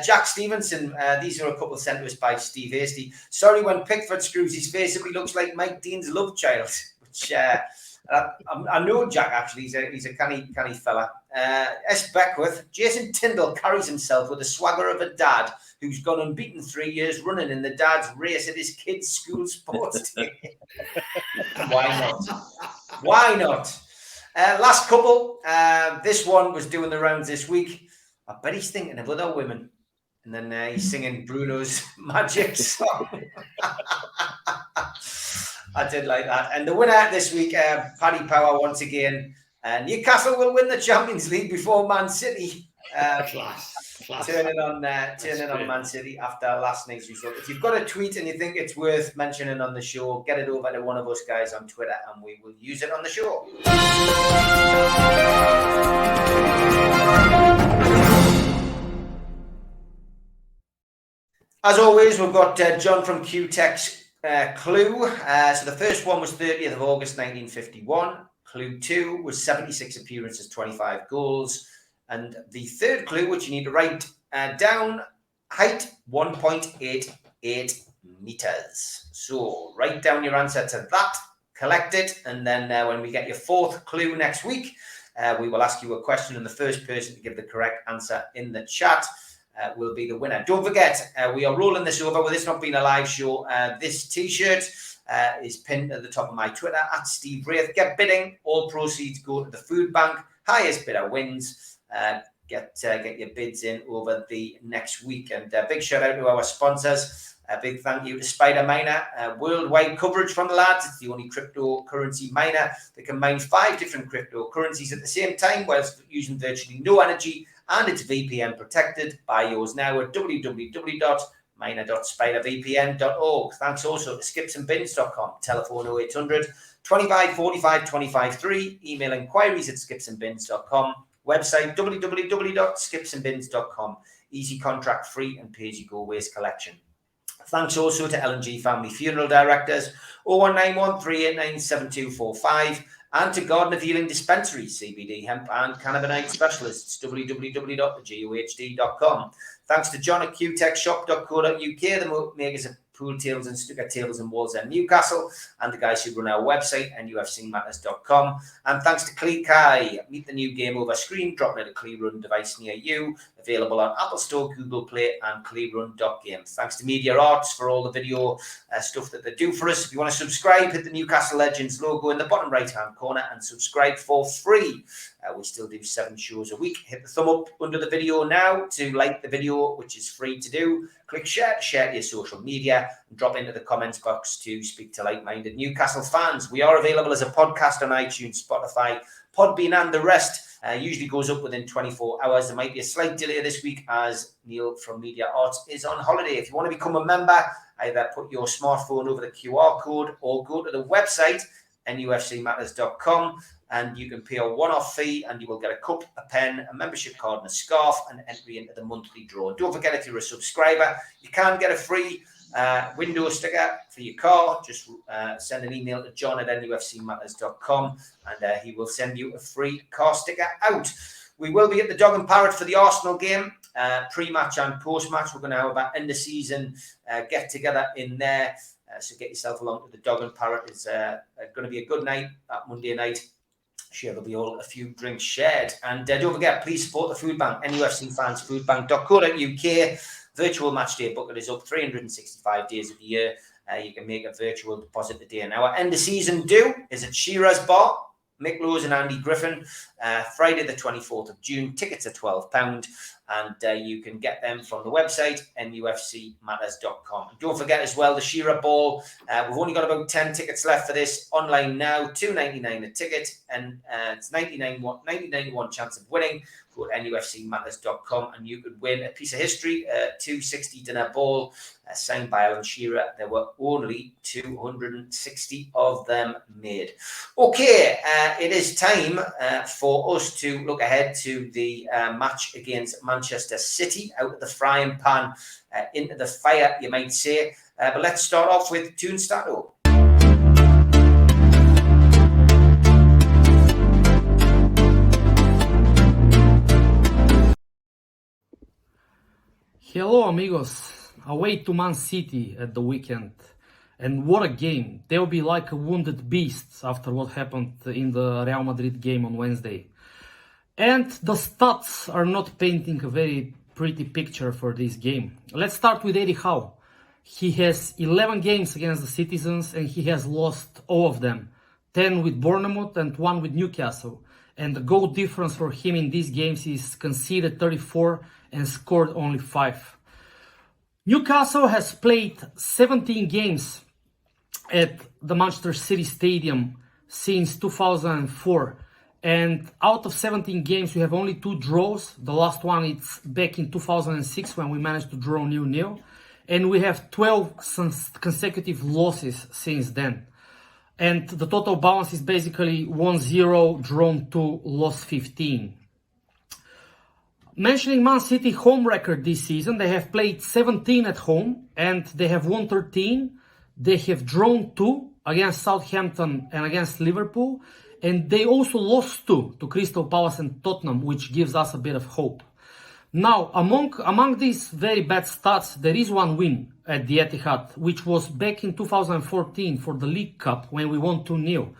Jack Stevenson. These are a couple sent to us by Steve Hastie. "Sorry, when Pickford screws his face up, he looks like Mike Dean's love child," which I know Jack, actually. He's a canny fella. S. Beckwith. "Jason Tyndall carries himself with the swagger of a dad who's gone unbeaten 3 years running in the dad's race at his kid's school sports day." Why not? Why not? Last couple. This one was doing the rounds this week. "I bet he's thinking of other women." And then he's singing Bruno's Magic song. I did like that. And the winner this week, Paddy Power once again. Newcastle will win the Champions League before Man City. Class. Turning on Man City after last night's result. If you've got a tweet and you think it's worth mentioning on the show, get it over to one of us guys on Twitter and we will use it on the show. As always, we've got John from QTech's clue. So the first one was 30th of August 1951. Clue 2 was 76 appearances, 25 goals. And the third clue, which you need to write down, height 1.88 meters. So write down your answer to that, collect it, and then when we get your fourth clue next week, we will ask you a question, and the first person to give the correct answer in the chat will be the winner. Don't forget, we are rolling this over with this not being a live show. This t-shirt is pinned at the top of my Twitter at Steve Wraith. Get bidding. All proceeds go to the food bank. Highest bidder wins. Get your bids in over the next week. And a big shout out to our sponsors. A big thank you to Spider Miner. Worldwide coverage from the lads. It's the only cryptocurrency miner that can mine 5 different cryptocurrencies at the same time whilst using virtually no energy, and it's VPN protected. Buy yours now at www.miner.spidervpn.org. Thanks also to skipsandbins.com. Telephone 0800 25 45 25 3. Email inquiries at skipsandbins.com. Website www.skipsandbins.com. Easy contract free and pay-as-you-go waste collection. Thanks also to L&G Family Funeral Directors 0191 389 7245 and to Garden of Healing Dispensary, CBD, hemp and cannabinoid specialists, www.gohd.com. Thanks to John at qtechshop.co.uk, the makers of pool tables and snooker tables and walls in Newcastle, and the guys who run our website, NUFCmatters.com. And thanks to Clee Kai. Meet the new game over screen, drop it at a Clee Run device near you. Available on Apple Store, Google Play, and clearun.game. Thanks to Media Arts for all the video stuff that they do for us. If you want to subscribe, hit the Newcastle Legends logo in the bottom right-hand corner and subscribe for free. We still do 7 shows a week. Hit the thumb up under the video now to like the video, which is free to do. Click share to share to your social media and drop into the comments box to speak to like-minded Newcastle fans. We are available as a podcast on iTunes, Spotify, Podbean, and the rest. Usually goes up within 24 hours. There might be a slight delay this week as Neil from Media Arts is on holiday. If you want to become a member, either put your smartphone over the QR code or go to the website, NUFCmatters.com, and you can pay a one-off fee and you will get a cup, a pen, a membership card and a scarf and entry into the monthly draw. And don't forget, if you're a subscriber, you can get a free window sticker for your car. Just send an email to John at NUFCmatters.com and he will send you a free car sticker out. We will be at the Dog and Parrot for the Arsenal game, pre-match and post-match. We're going to have an end-of-season get-together in there. So get yourself along to the Dog and Parrot. It's going to be a good night that Monday night. Sure, there'll be a few drinks shared. And don't forget, please support the food bank, NUFC fans, foodbank.co.uk. Virtual match day bucket is up 365 days of the year. You can make a virtual deposit today. And our end of season do is at Shearer's Bar, Mick Lowes and Andy Griffin, Friday the 24th of June. Tickets are £12, and you can get them from the website, nufcmatters.com. And don't forget as well, the Shearer Ball. We've only got about 10 tickets left for this. Online now, $2.99 a ticket, and it's 99 chance of winning. Go to nufcmatters.com and you could win a piece of history, 260 dinner ball signed by Alan Shearer. There were only 260 of them made. Okay, it is time for us to look ahead to the match against Manchester City, out of the frying pan into the fire, you might say. But let's start off with Toon Statto. Hello, amigos. Away to Man City at the weekend. And what a game. They'll be like a wounded beast after what happened in the Real Madrid game on Wednesday. And the stats are not painting a very pretty picture for this game. Let's start with Eddie Howe. He has 11 games against the Citizens and he has lost all of them. 10 with Bournemouth and 1 with Newcastle. And the goal difference for him in these games is conceded 34 and scored only 5. Newcastle has played 17 games at the Manchester City Stadium since 2004. And out of 17 games, we have only 2 draws. The last one is back in 2006 when we managed to draw 0-0. And we have 12 consecutive losses since then. And the total balance is basically 1-0, drawn 2, lost 15. Mentioning Man City home record this season, they have played 17 at home and they have won 13. They have drawn 2 against Southampton and against Liverpool. And they also lost 2 to Crystal Palace and Tottenham, which gives us a bit of hope. Now, among these very bad stats, there is one win at the Etihad, which was back in 2014 for the League Cup when we won 2-0.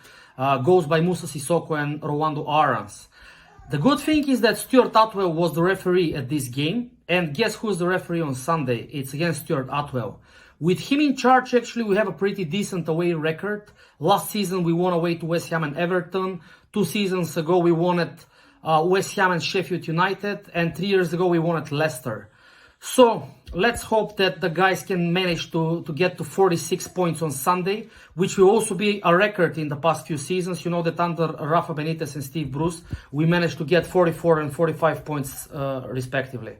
Goals by Moussa Sissoko and Rwando Arans. The good thing is that Stuart Atwell was the referee at this game, and guess who's the referee on Sunday? It's against Stuart Atwell. With him in charge, actually, we have a pretty decent away record. Last season, we won away to West Ham and Everton. 2 seasons ago, we won at West Ham and Sheffield United, and 3 years ago, we won at Leicester. So, let's hope that the guys can manage to get to 46 points on Sunday, which will also be a record in the past few seasons. You know that under Rafa Benitez and Steve Bruce, we managed to get 44 and 45 points respectively.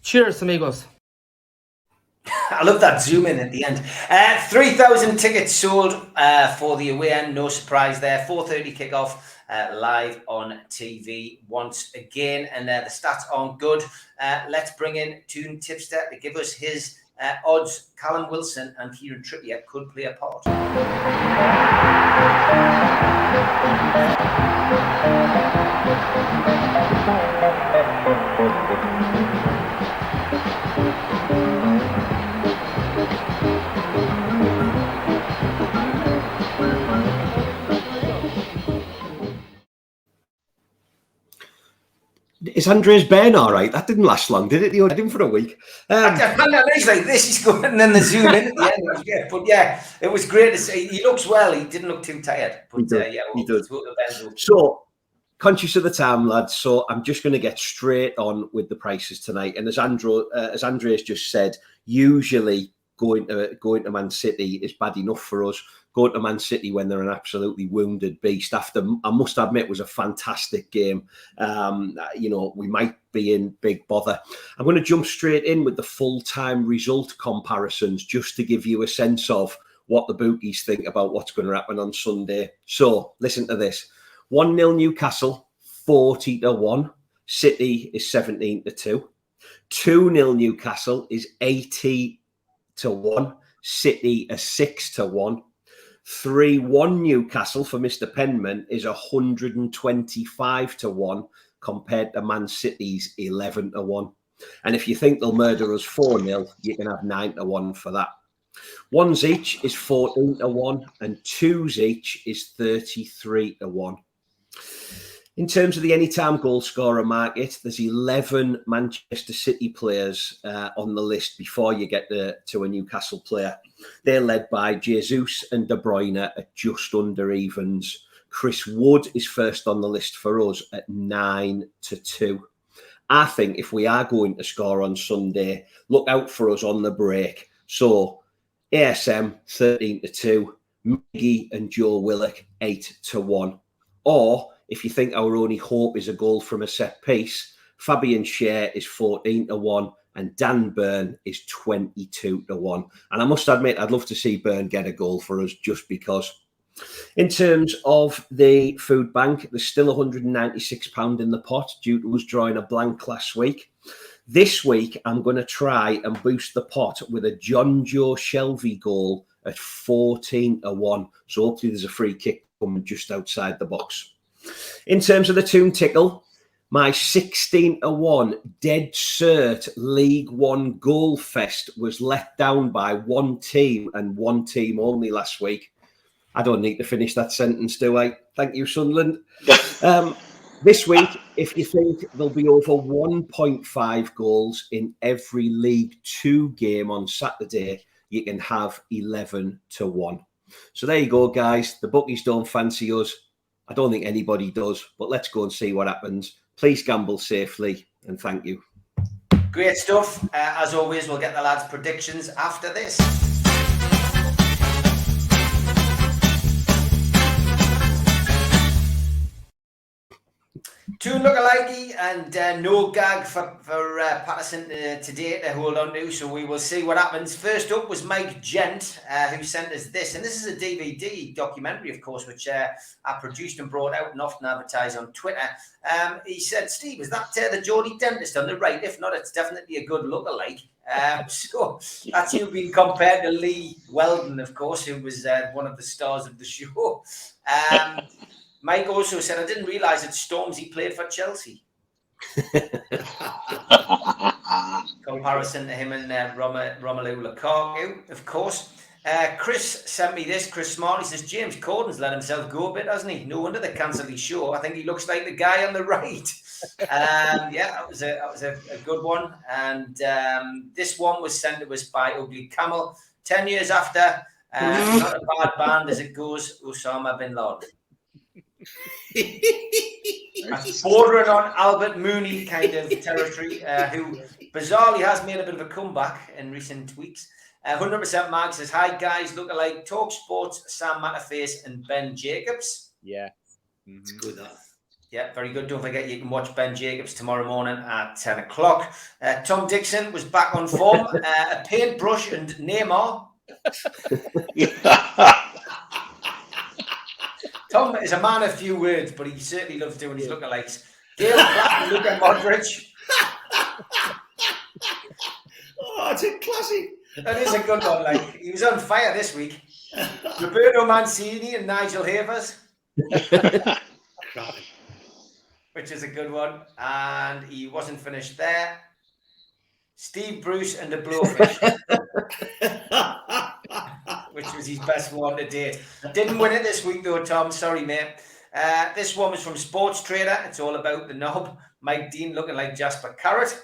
Cheers, amigos. I love that zoom in at the end. 3,000 tickets sold for the away end. No surprise there. 4:30 kickoff. Live on TV once again, and the stats aren't good. Let's bring in Toon Tipster to give us his odds. Callum Wilson and Kieran Trippier could play a part. Is Andres Ben all right? That didn't last long, did it? He had him for a week. He's like this, he's going, and then the zoom in at the end. Yeah, but yeah, it was great to see. He looks well. He didn't look too tired. But he does. So, conscious of the time, lads. So I'm just going to get straight on with the prices tonight. And as Andres just said, usually going to Man City is bad enough for us. Going to Man City when they're an absolutely wounded beast, after, I must admit, was a fantastic game. We might be in big bother. I'm going to jump straight in with the full-time result comparisons just to give you a sense of what the bookies think about what's going to happen on Sunday. So listen to this. 1-0 Newcastle, 40-1. City is 17-2. 2-0 Newcastle is 80-1. City is 6-1. 3-1 Newcastle for Mr. Penman is 125-1 compared to Man City's 11-1. And if you think they'll murder us 4-0, you can have 9-1 for that. Ones each is 14-1, and twos each is 33-1. In terms of the anytime goal scorer market, there's 11 Manchester City players on the list before you get to a Newcastle player. They're led by Jesus and De Bruyne at just under evens. Chris Wood is first on the list for us at 9-2. I think if we are going to score on Sunday, look out for us on the break. So ASM 13-2, Miggy and Joe Willock 8-1. Or if you think our only hope is a goal from a set piece, Fabian Schär is 14-1 and Dan Burn is 22-1. And I must admit, I'd love to see Burn get a goal for us just because. In terms of the food bank, there's still £196 in the pot due to us drawing a blank last week. This week, I'm going to try and boost the pot with a John Joe Shelby goal at 14-1. So hopefully there's a free kick coming just outside the box. In terms of the Toon tickle, my 16-1 dead cert League One goal fest was let down by one team and one team only last week. I don't need to finish that sentence, do I? Thank you, Sunderland. This week, if you think there'll be over 1.5 goals in every League Two game on Saturday, you can have 11-1. So there you go, guys. The bookies don't fancy us. I don't think anybody does, but let's go and see what happens. Please gamble safely, and thank you. Great stuff. As always, we'll get the lads' predictions after this. Toon lookalike and no gag for Patterson today to hold on to, so we will see what happens. First up was Mike Gent, who sent us this, and this is a DVD documentary, of course, which I produced and brought out and often advertise on Twitter. He said, Steve, is that the Geordie dentist on the right? If not, it's definitely a good lookalike. So that's you being compared to Lee Weldon, of course, who was one of the stars of the show. Mike also said, I didn't realise that Stormzy played for Chelsea. Comparison to him and Romelu Lukaku, of course. Chris sent me this. Chris Smart, he says, James Corden's let himself go a bit, hasn't he? No wonder they cancelled his show. I think he looks like the guy on the right. Yeah, that was a good one. And this one was sent to us by Ugly Camel. 10 years after, not a bad band as it goes, Osama bin Laden. Bordering on Albert Mooney kind of territory, who bizarrely has made a bit of a comeback in recent weeks. 100% Mark says, hi guys, look alike, Talk Sports, Sam Matterface and Ben Jacobs. Yeah. It's good, that. Yeah, very good. Don't forget you can watch Ben Jacobs tomorrow morning at 10 o'clock. Tom Dixon was back on form. A paintbrush and Neymar. Tom is a man of few words, but he certainly loves doing his lookalikes. Dale Platt and Luka Modric. Oh, it's a classic. That is a good one. Like, he was on fire this week. Roberto Mancini and Nigel Havers. Which is a good one. And he wasn't finished there. Steve Bruce and the Blowfish. Which was his best one to date. Didn't win it this week though, Tom. Sorry, mate. This one was from Sports Trader. It's all about the knob. Mike Dean looking like Jasper Carrot.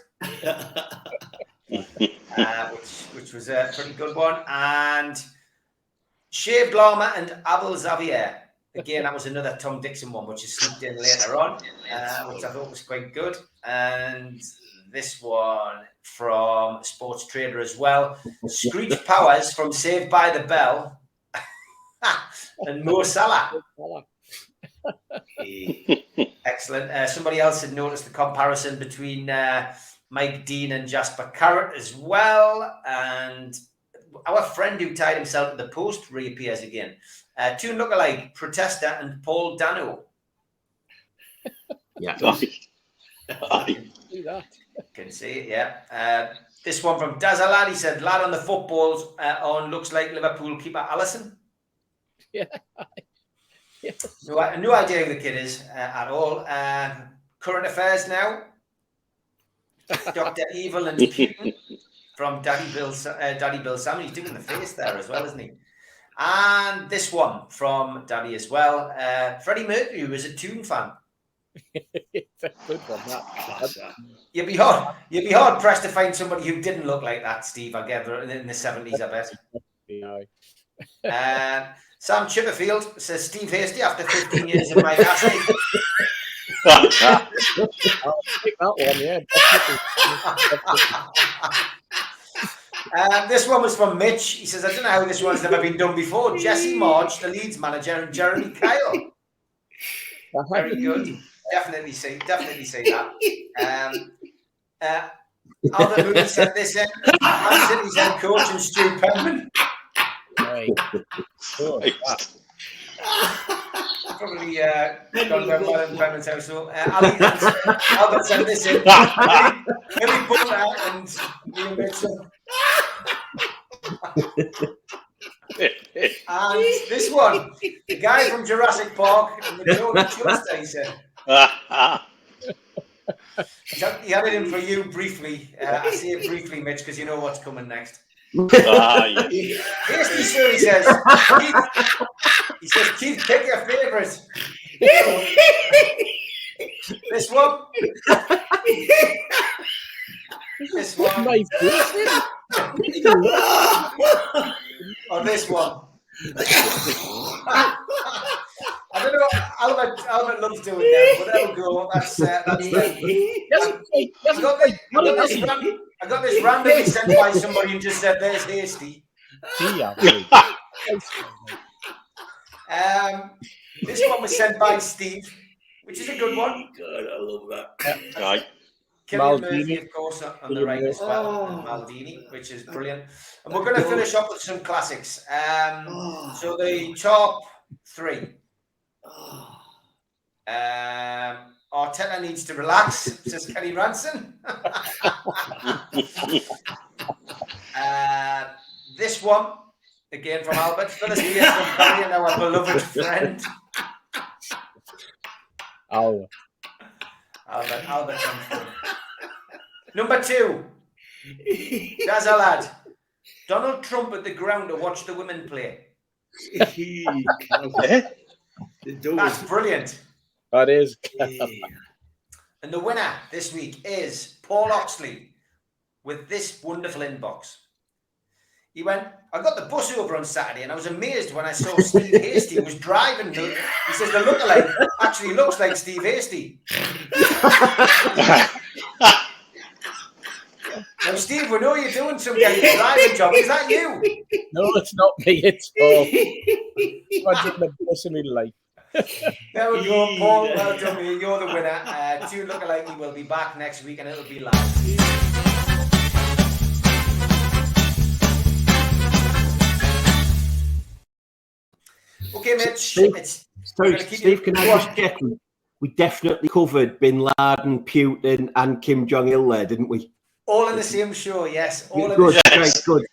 Which was a pretty good one. And Shea Blama and Abel Xavier. Again, that was another Tom Dixon one, which is slipped in later on, which I thought was quite good. And this one from Sports Trader as well. Screech Powers from Saved by the Bell and Mo Salah. Excellent. Somebody else had noticed the comparison between Mike Dean and Jasper Carrot as well. And our friend who tied himself to the post reappears again. Toon lookalike, Protester and Paul Dano. Yeah. Can see it, yeah. This one from Dazalad, he said, lad on the footballs on looks like Liverpool keeper Allison. Yeah. No idea who the kid is at all. Current affairs now. Dr. Evil and Putin. from Daddy Bill Salmon. He's doing the face there as well, isn't he? And this one from Daddy as well. Freddie Mercury, who is a Toon fan. It's a good one, that. Class, that. You'd be hard pressed to find somebody who didn't look like that, Steve. I get in the 70s, I bet. Sam Chipperfield says Steve Hastie after 15 years in my Hastie. I'll take that one, yeah. This one was from Mitch. He says, I don't know how this one's never been done before. Jesse March, the Leeds manager, and Jeremy Kyle. Very good. Definitely say that. Albert Mooney sent this in. Man City's head coach and Stu Penman. Right. Probably gone very well in Penman's house. So Albert sent this in. Maybe put that and Neil Mitchell. And this one, the guy from Jurassic Park and the Jordan Chuster, he said. He had it in for you briefly. I say it briefly, Mitch, because you know what's coming next. Yes. Hastie Surrey says, Keith, pick your favourite. This one. This one. Or this one. I don't know. Albert loves doing that, but that'll go. That's them. I got this randomly sent by somebody who just said, "There's Hastie." This one was sent by Steve, which is a good one. God, I love that. Right. Killian Murphy, of course, on the right as well, and Maldini, which is brilliant. And we're going to finish up with some classics. So the top three. Arteta needs to relax, says Kenny Ranson. This one, again from Albert. Phyllis Diaz from Barry and our beloved friend. Albert comes through. Number 2, there's a lad. Donald Trump at the ground to watch the women play. That's brilliant. That is. And the winner this week is Paul Oxley with this wonderful inbox. He went, I got the bus over on Saturday and I was amazed when I saw Steve Hastie was driving. He says the lookalike actually looks like Steve Hastie. Now, Steve, we know you're doing some kind of driving job. Is that you? No, it's not me. It's Paul. I'm taking the bus in my life. There we go, Paul. Well done, mate. You're the winner. Toon Lookalike will be back next week and it'll be live. Okay, Mitch. Steve, can I just check? We definitely covered Bin Laden, Putin, and Kim Jong-il there, didn't we? All in the same show, yes. Good.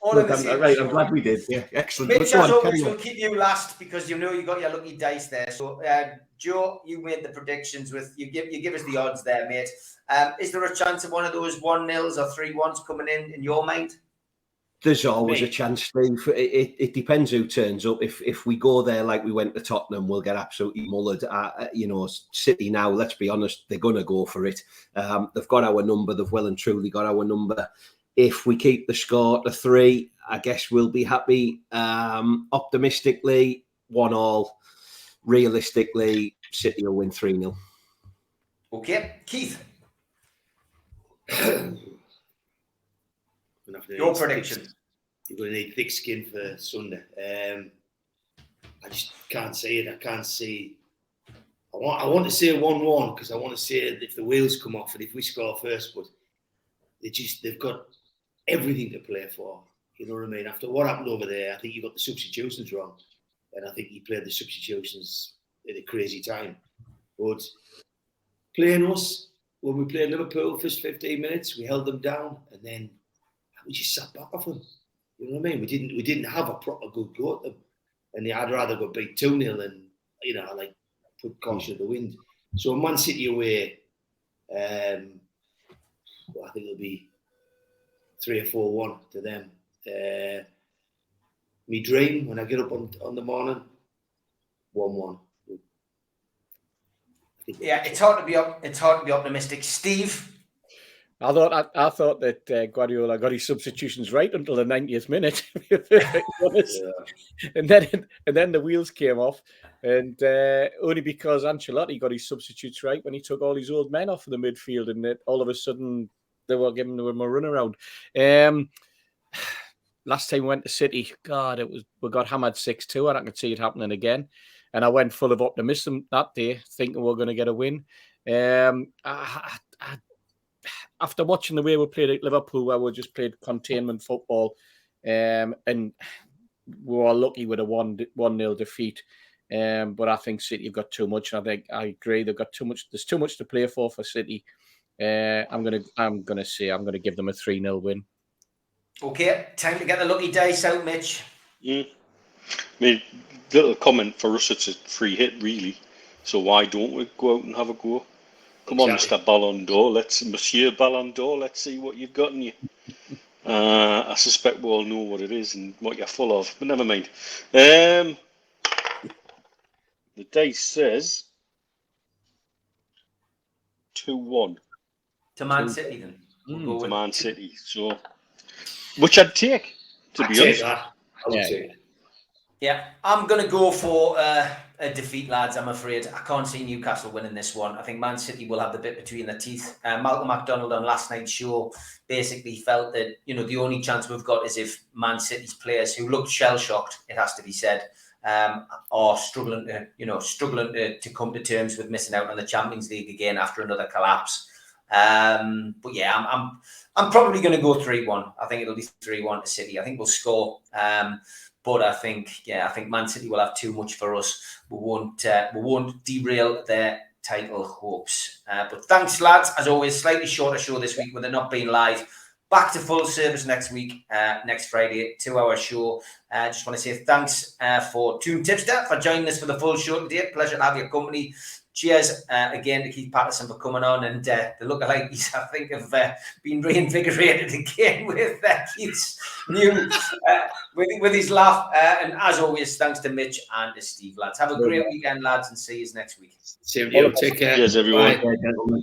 I'm glad we did. Yeah, excellent. Mitch, as always, we'll keep you last because you know you got your lucky dice there. So, Joe, you made the predictions with you give us the odds there, mate. Is there a chance of one of those 1-0s or 3-1s coming in your mind? There's always a chance, Steve. It depends who turns up. If we go there like we went to Tottenham, we'll get absolutely mullered. City now, let's be honest, they're going to go for it. They've got our number. They've well and truly got our number. If we keep the score to 3, I guess we'll be happy. Optimistically, 1-1. Realistically, City will win 3-0. Okay. Keith. Your prediction. You're going to need thick skin for Sunday. I just can't see it. I can't see. I want to say 1-1 because I want to see if the wheels come off and if we score first. But they've got everything to play for. You know what I mean? After what happened over there, I think you got the substitutions wrong, and I think he played the substitutions at a crazy time. But playing us when we played Liverpool first 15 minutes, we held them down, and then we just sat back off them. You know what I mean? We didn't have a proper good go at them. And I'd rather go beat 2-0 than, put caution to the wind. So Man City away, I think it'll be 3 or 4-1 to them. Me dream when I get up on the morning, 1-1. Yeah, it's hard to be optimistic. Steve, I thought that Guardiola got his substitutions right until the 90th minute, and then the wheels came off, and only because Ancelotti got his substitutes right when he took all his old men off of the midfield, and all of a sudden they were giving him a run around. Last time we went to City, God, we got hammered 6-2, and I could see it happening again. And I went full of optimism that day, thinking we were going to get a win. After watching the way we played at Liverpool, where we just played containment football, and we were lucky with a 1-0 defeat. But I think City have got too much. I agree they've got too much. There's too much to play for City. I'm gonna give them a 3-0 win. Okay, time to get the lucky dice out, Mitch. I mean, little comment for us, it's a free hit, really. So why don't we go out and have a go? Come on, Mr. Ballon d'Or. Monsieur Ballon d'Or, let's see what you've got in you. I suspect we all know what it is and what you're full of, but never mind. The dice says 2-1. To Man City, then. We'll go to with Man City. So, which I'd take, to be honest. I would take that. Yeah, I'm going to go for a defeat, lads, I'm afraid. I can't see Newcastle winning this one. I think Man City will have the bit between their teeth. Malcolm MacDonald on last night's show basically felt that, the only chance we've got is if Man City's players, who looked shell-shocked, it has to be said, are struggling to come to terms with missing out on the Champions League again after another collapse. But yeah, I'm probably going to go 3-1. I think it'll be 3-1 to City. I think we'll score. But I think Man City will have too much for us. We won't derail their title hopes. But thanks, lads. As always, slightly shorter show this week with it not being live. Back to full service next week, next Friday, 2-hour show. Just want to say thanks for Toon Tipster for joining us for the full show today. Pleasure to have your company. Cheers again to Keith Patterson for coming on, and the lookalikes, I think, have been reinvigorated again with Keith's new, with his laugh. And as always, thanks to Mitch and to Steve, lads. Have a great weekend, lads, and see you next week. Same to you. Take care. Cheers, everyone. Bye.